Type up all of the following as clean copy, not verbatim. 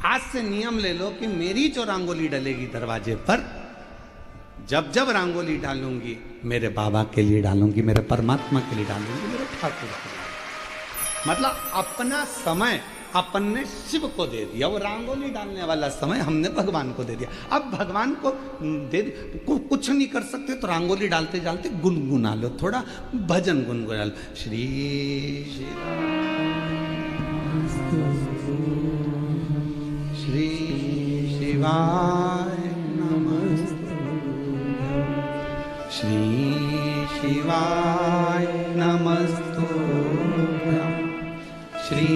आज से नियम ले लो कि मेरी जो रंगोली डलेगी दरवाजे पर, जब जब रंगोली डालूंगी मेरे बाबा के लिए डालूंगी, मेरे परमात्मा के लिए डालूंगी, मेरे ठाकुर के लिए। मतलब अपना समय अपन ने शिव को दे दिया, वो रंगोली डालने वाला समय हमने भगवान को दे दिया। अब भगवान को दे कुछ नहीं कर सकते तो रंगोली डालते डालते गुनगुना लो, थोड़ा भजन गुनगुना लो। श्री श्री शिवाय नमस्तु, श्री शिवाय नमस्तु, श्री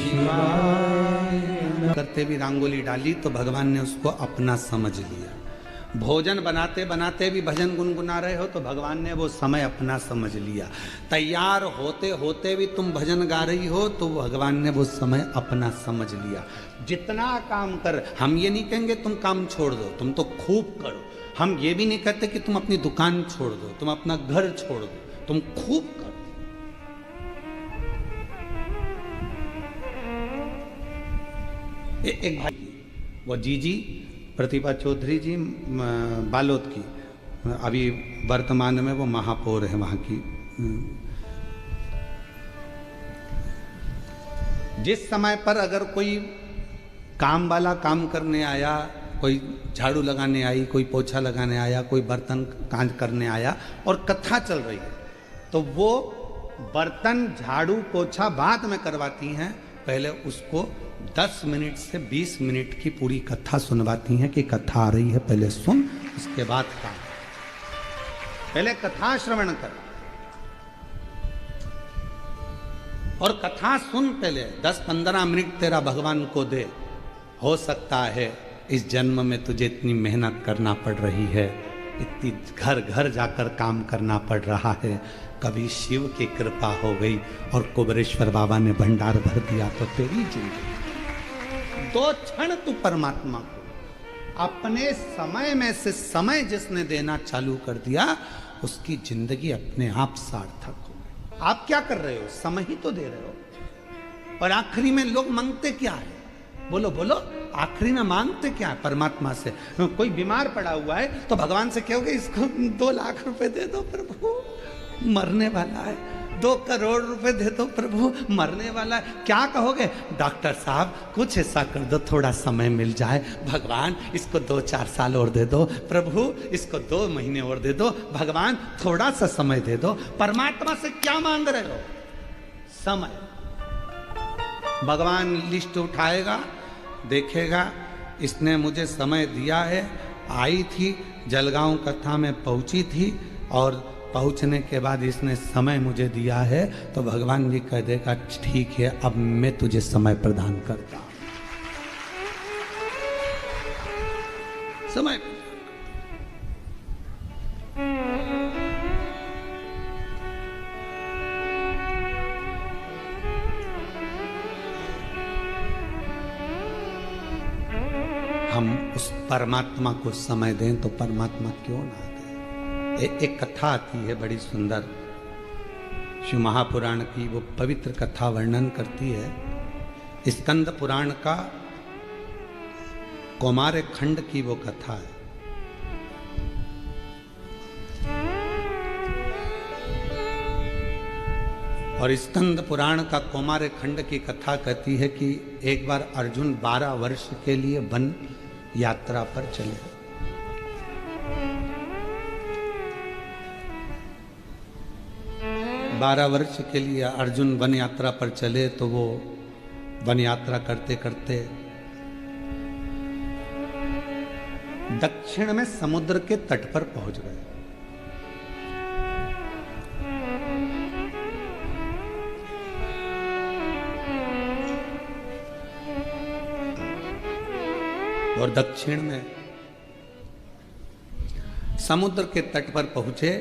शिवाय। करते भी रंगोली डाली तो भगवान ने उसको अपना समझ लिया। भोजन बनाते बनाते भी भजन गुनगुना रहे हो तो भगवान ने वो समय अपना समझ लिया। तैयार होते होते भी तुम भजन गा रही हो तो भगवान ने वो समय अपना समझ लिया। जितना काम कर, हम ये नहीं कहेंगे तुम काम छोड़ दो, तुम तो खूब करो। हम ये भी नहीं कहते कि तुम अपनी दुकान छोड़ दो, तुम अपना घर छोड़ दो, तुम खूब करो। एक भाई, वो जीजी प्रतिभा चौधरी जी बालोद की, अभी वर्तमान में वो महापौर है वहाँ की। जिस समय पर अगर कोई काम वाला काम करने आया, कोई झाड़ू लगाने आई, कोई पोछा लगाने आया, कोई बर्तन कांज करने आया और कथा चल रही है, तो वो बर्तन झाड़ू पोछा बाद में करवाती हैं, पहले उसको 10 मिनट से 20 मिनट की पूरी कथा सुनवाती हैं कि कथा आ रही है, पहले सुन, उसके बाद काम। पहले कथा श्रवण कर और कथा सुन, पहले 10-15 मिनट तेरा भगवान को दे। हो सकता है इस जन्म में तुझे इतनी मेहनत करना पड़ रही है, इतनी घर घर जाकर काम करना पड़ रहा है, कभी शिव की कृपा हो गई और कुबेरेश्वर बाबा ने भंडार भर दिया तो तेरी जिंदगी 2 क्षण तू परमात्मा को अपने समय में से समय जिसने देना चालू कर दिया, उसकी जिंदगी अपने आप सार्थक हो गई। आप क्या कर रहे हो? समय ही तो दे रहे हो। और आखिरी में लोग मांगते क्या है? बोलो बोलो, आखिरी में मांगते क्या है परमात्मा से? कोई बीमार पड़ा हुआ है तो भगवान से कहोगे इसको 2 लाख रुपए दे दो प्रभु, मरने वाला है। 2 करोड़ रुपए दे दो प्रभु, मरने वाला है। क्या कहोगे? डॉक्टर साहब कुछ ऐसा कर दो, थोड़ा समय मिल जाए। भगवान इसको 2-4 साल और दे दो प्रभु, इसको 2 महीने और दे दो भगवान, थोड़ा सा समय दे दो। परमात्मा से क्या मांग रहे हो? समय। भगवान लिस्ट उठाएगा, देखेगा इसने मुझे समय दिया है, आई थी जलगांव कथा में पहुंची थी और पहुंचने के बाद इसने समय मुझे दिया है, तो भगवान जी कह देगा ठीक है अब मैं तुझे समय प्रदान करता हूं। समय हम उस परमात्मा को समय दें तो परमात्मा क्यों ना दे। एक कथा आती है बड़ी सुंदर, शिव महापुराण की, वो पवित्र कथा वर्णन करती है। स्कंद पुराण का कौमार खंड की वो कथा है। और स्कंद पुराण का कौमार खंड की कथा कहती है कि एक बार अर्जुन 12 वर्ष के लिए वन यात्रा पर चले। बारह वर्ष के लिए अर्जुन वन यात्रा पर चले, तो वो वन यात्रा करते करते दक्षिण में समुद्र के तट पर पहुंच गए। और दक्षिण में समुद्र के तट पर पहुंचे।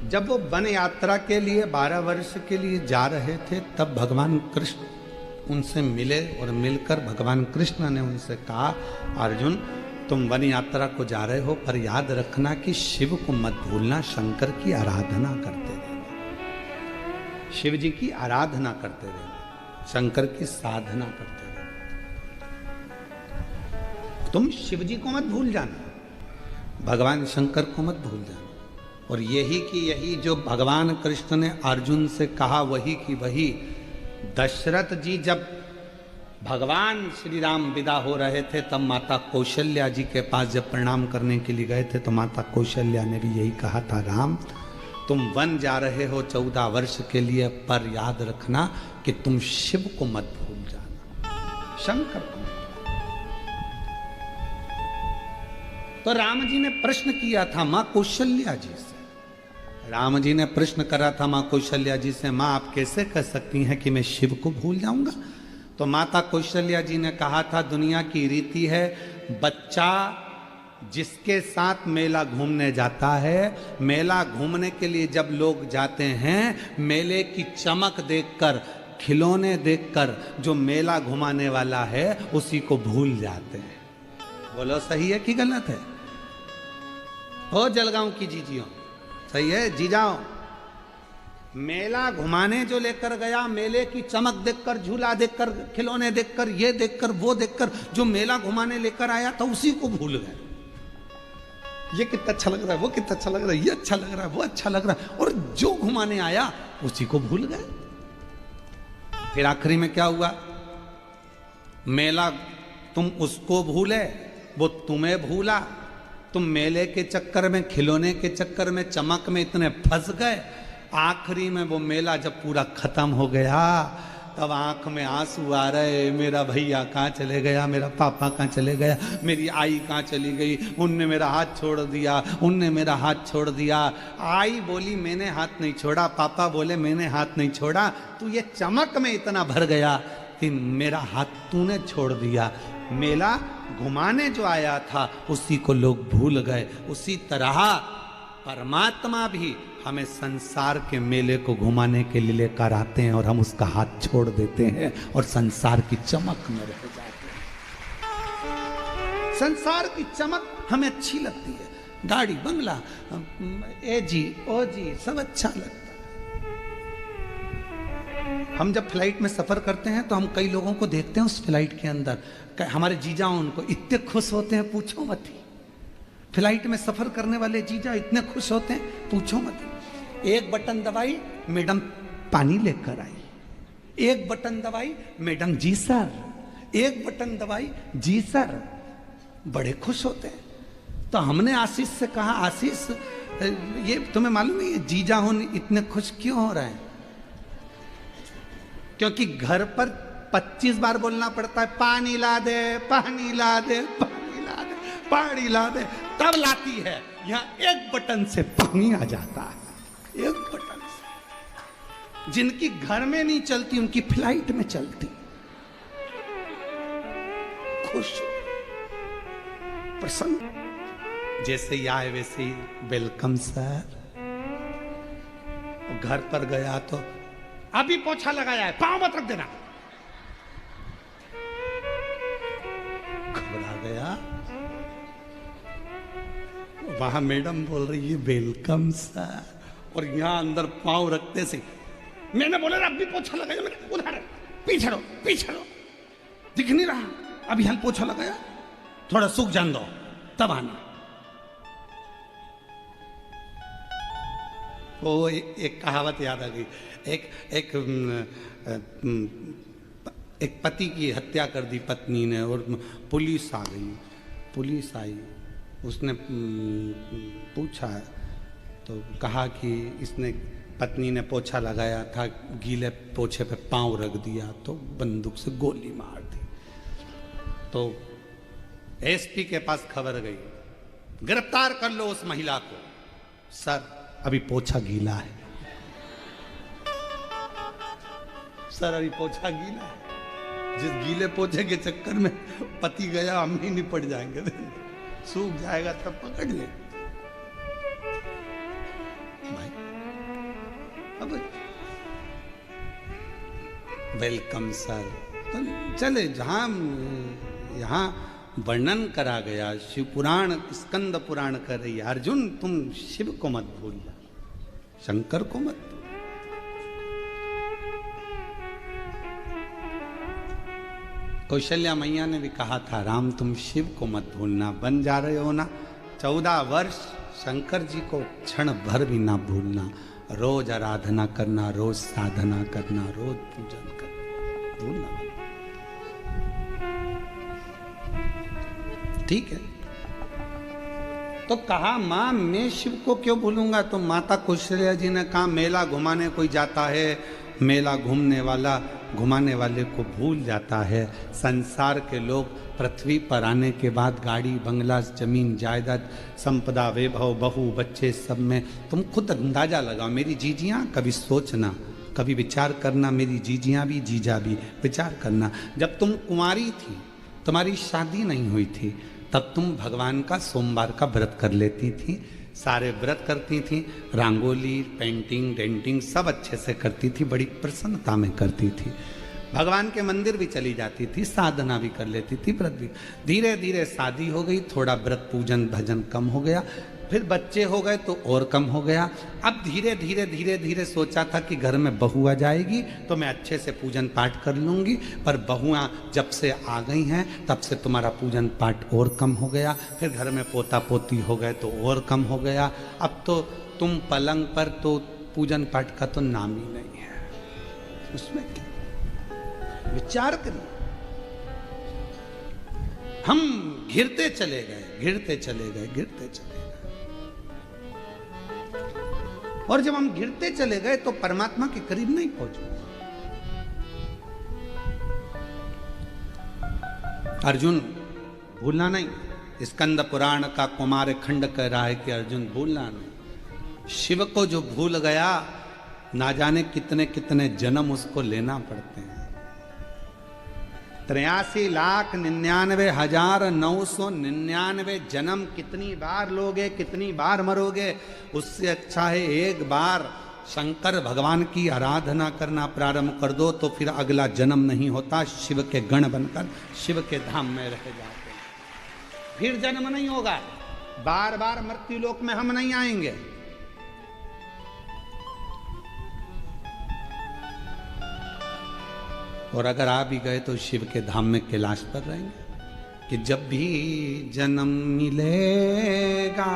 जब वो वन यात्रा के लिए 12 वर्ष के लिए जा रहे थे, तब भगवान कृष्ण उनसे मिले और मिलकर भगवान कृष्ण ने उनसे कहा, अर्जुन तुम वन यात्रा को जा रहे हो, पर याद रखना कि शिव को मत भूलना, शंकर की आराधना करते रहना, शिव जी की आराधना करते रहना, शंकर की साधना करते रहना। तुम शिव जी को मत भूल जाना, भगवान शंकर को मत भूल जाना। और यही की यही जो भगवान कृष्ण ने अर्जुन से कहा वही की वही दशरथ जी जब भगवान श्री राम विदा हो रहे थे तब माता कौशल्या जी के पास जब प्रणाम करने के लिए गए थे तो माता कौशल्या ने भी यही कहा था, राम तुम वन जा रहे हो 14 वर्ष के लिए, पर याद रखना कि तुम शिव को मत भूल जाना, शंकर को। तो राम जी ने प्रश्न किया था मां कौशल्या जी से, राम जी ने प्रश्न करा था मां कौशल्या जी से, मां आप कैसे कह सकती हैं कि मैं शिव को भूल जाऊंगा? तो माता कौशल्या जी ने कहा था, दुनिया की रीति है, बच्चा जिसके साथ मेला घूमने जाता है, मेला घूमने के लिए जब लोग जाते हैं, मेले की चमक देखकर, खिलौने देखकर जो मेला घुमाने वाला है उसी को भूल जाते हैं। बोलो सही है कि गलत है? हो जलगांव की जीजियों, सही है जीजाओ? मेला घुमाने जो लेकर गया, मेले की चमक देखकर, झूला देखकर, खिलौने देखकर, ये देखकर, वो देखकर जो मेला घुमाने लेकर आया था उसी को भूल गए। ये कितना अच्छा लग रहा है, वो कितना अच्छा लग रहा है, ये अच्छा लग रहा है, वो अच्छा लग रहा है, और जो घुमाने आया उसी को भूल गए। फिर आखिरी में क्या हुआ? मेला तुम उसको भूले, वो तुम्हें भूला। तुम मेले के चक्कर में, खिलौने के चक्कर में, चमक में इतने फंस गए, आखिरी में वो मेला जब पूरा खत्म हो गया तब आंख में आंसू आ रहे, मेरा भैया कहाँ चले गया, मेरा पापा कहाँ चले गया, मेरी आई कहाँ चली गई, उनने मेरा हाथ छोड़ दिया, उनने मेरा हाथ छोड़ दिया। आई बोली मैंने हाथ नहीं छोड़ा, पापा बोले मैंने हाथ नहीं छोड़ा, तू ये चमक में इतना भर गया कि मेरा हाथ तूने छोड़ दिया। मेला घुमाने जो आया था उसी को लोग भूल गए। उसी तरह परमात्मा भी हमें संसार के मेले को घुमाने के लिए लेकर आते हैं और हम उसका हाथ छोड़ देते हैं और संसार की चमक में रह जाते हैं। संसार की चमक हमें अच्छी लगती है, गाड़ी बंगला, ए जी ओ जी सब अच्छा लगता है। हम जब फ्लाइट में सफर करते हैं तो हम कई लोगों को देखते हैं उस फ्लाइट के अंदर, हमारे जीजा उनको इतने खुश होते हैं पूछो मत ही। फ्लाइट में सफर करने वाले जीजा इतने खुश होते हैं पूछो मत। एक बटन दबाई मैडम पानी लेकर आई, एक बटन दबाई मैडम जी सर, एक बटन दबाई जी सर, बड़े खुश होते हैं। तो हमने आशीष से कहा, आशीष ये तुम्हें मालूम है ये जीजा होने इतने खुश क्यों हो रहे हैं? क्योंकि घर पर 25 बार बोलना पड़ता है, पानी ला दे, पानी ला दे, पानी ला दे, पानी ला दे, तब लाती है। यहां एक बटन से पानी आ जाता है, एक बटन से। जिनकी घर में नहीं चलती उनकी फ्लाइट में चलती। खुश, प्रसन्न। जैसे ही आए वैसे ही वेलकम सर। घर पर गया तो अभी पोछा लगाया है, पांव मत रख देना। घबरा गया। वहां मैडम बोल रही है वेलकम सर, और यहां अंदर पांव रखते से मैंने बोला अभी पोछा लगाया, मैंने उधर पीछे रहो, पीछे रहो, दिख नहीं रहा, अभी हम पोछा लगाया, थोड़ा सूख जान दो तब आना। वो एक कहावत याद आ गई। एक पति की हत्या कर दी पत्नी ने और पुलिस आ गई। पुलिस आई, उसने पूछा तो कहा कि इसने, पत्नी ने पोछा लगाया था, गीले पोछे पे पांव रख दिया तो बंदूक से गोली मार दी। तो एसपी के पास खबर गई, गिरफ्तार कर लो उस महिला को। सर अभी पोछा गीला है, सर अभी पोछा गीला है। जिस गीले पोछे के चक्कर में पति गया, हम ही निपट जाएंगे, सूख जाएगा तब पकड़ ले भाई। अब वेलकम सर तो चले, जहां यहां वर्णन करा गया, शिव पुराण, स्कंद पुराण कर रही है, अर्जुन तुम शिव को मत भूलना, शंकर को मत। कौशल्या मैया ने भी कहा था, राम तुम शिव को मत भूलना, बन जा रहे हो ना 14 वर्ष, शंकर जी को क्षण भर भी ना भूलना, रोज आराधना करना, रोज साधना करना, रोज पूजन करना, भूलना। ठीक है, तो कहा मां मैं शिव को क्यों भूलूंगा? तो माता कौशल्या जी ने कहा मेला घुमाने कोई जाता है, मेला घूमने वाला घुमाने वाले को भूल जाता है। संसार के लोग पृथ्वी पर आने के बाद गाड़ी बंगला जमीन जायदाद संपदा वैभव बहू बच्चे सब में तुम खुद अंदाजा लगाओ। मेरी जीजियाँ कभी सोचना, कभी विचार करना, मेरी जीजियाँ भी जीजा भी विचार करना, जब तुम कुंवारी थी, तुम्हारी शादी नहीं हुई थी, तब तुम भगवान का सोमवार का व्रत कर लेती थी, सारे व्रत करती थी, रंगोली पेंटिंग डेंटिंग सब अच्छे से करती थी, बड़ी प्रसन्नता में करती थी, भगवान के मंदिर भी चली जाती थी, साधना भी कर लेती थी, व्रत भी। धीरे धीरे शादी हो गई, थोड़ा व्रत पूजन भजन कम हो गया, फिर बच्चे हो गए तो और कम हो गया। अब धीरे धीरे धीरे धीरे सोचा था कि घर में बहू आ जाएगी तो मैं अच्छे से पूजन पाठ कर लूँगी, पर बहुआं जब से आ गई हैं तब से तुम्हारा पूजन पाठ और कम हो गया, फिर घर में पोता पोती हो गए तो और कम हो गया, अब तो तुम पलंग पर तो पूजन पाठ का तो नाम ही नहीं है। उसमें क्या विचार करिए। हम घिरते चले गए, घिरते चले गए, घिरते चले गए, और जब हम गिरते चले गए तो परमात्मा के करीब नहीं पहुंचे। अर्जुन भूलना नहीं। स्कंद पुराण का कुमार खंड कह रहा है कि अर्जुन भूलना नहीं। शिव को जो भूल गया, ना जाने कितने कितने जन्म उसको लेना पड़ते हैं। 83,99,999 जन्म कितनी बार लोगे, कितनी बार मरोगे? उससे अच्छा है एक बार शंकर भगवान की आराधना करना प्रारंभ कर दो, तो फिर अगला जन्म नहीं होता, शिव के गण बनकर शिव के धाम में रह जाते, फिर जन्म नहीं होगा, बार बार मृत्यु लोक में हम नहीं आएंगे। और अगर आ भी गए तो शिव के धाम में कैलाश पर रहेंगे कि जब भी जन्म मिलेगा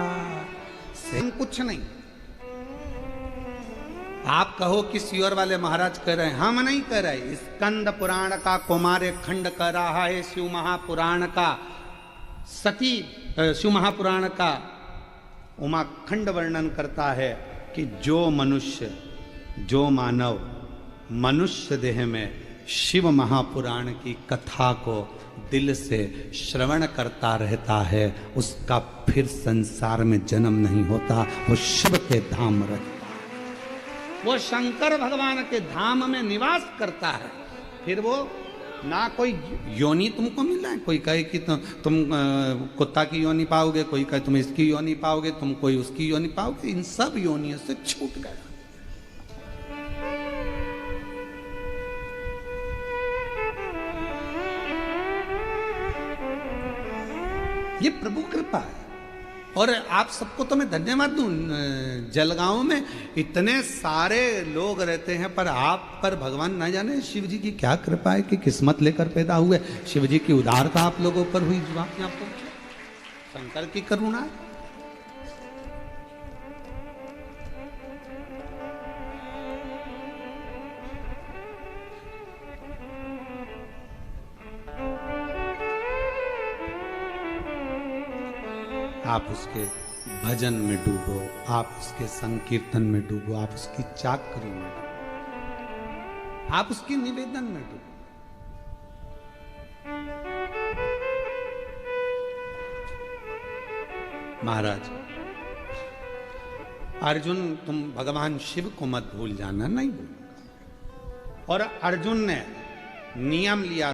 से कुछ नहीं। आप कहो कि सियोर वाले महाराज कह रहे हैं, हम नहीं कह रहे। स्कंद पुराण का कुमार खंड कह रहा है, शिव महापुराण का सती शिव महापुराण का उमा खंड वर्णन करता है कि जो मनुष्य, जो मानव मनुष्य देह में शिव महापुराण की कथा को दिल से श्रवण करता रहता है, उसका फिर संसार में जन्म नहीं होता, वो शिव के धाम रहता है, वो शंकर भगवान के धाम में निवास करता है। फिर वो ना कोई योनि तुमको मिल रहा है, कोई कहे कि तुम कुत्ता की योनि पाओगे, कोई कहे तुम इसकी योनि पाओगे, तुम कोई उसकी योनि पाओगे, इन सब योनियों से छूट गया। ये प्रभु कृपा है। और आप सबको तो मैं धन्यवाद दूं, जलगांव में इतने सारे लोग रहते हैं, पर आप पर भगवान ना जाने शिव जी की क्या कृपा है कि किस्मत लेकर पैदा हुए। शिव जी की उदारता आप लोगों पर हुई, जो आप यहाँ पहुंचे, शंकर की करुणा है। आप उसके भजन में डूबो, आप उसके संकीर्तन में डूबो, आप उसकी चाकरी में डूबो, आप उसके निवेदन में डूबो। महाराज अर्जुन, तुम भगवान शिव को मत भूल जाना, नहीं भूल। और अर्जुन ने नियम लिया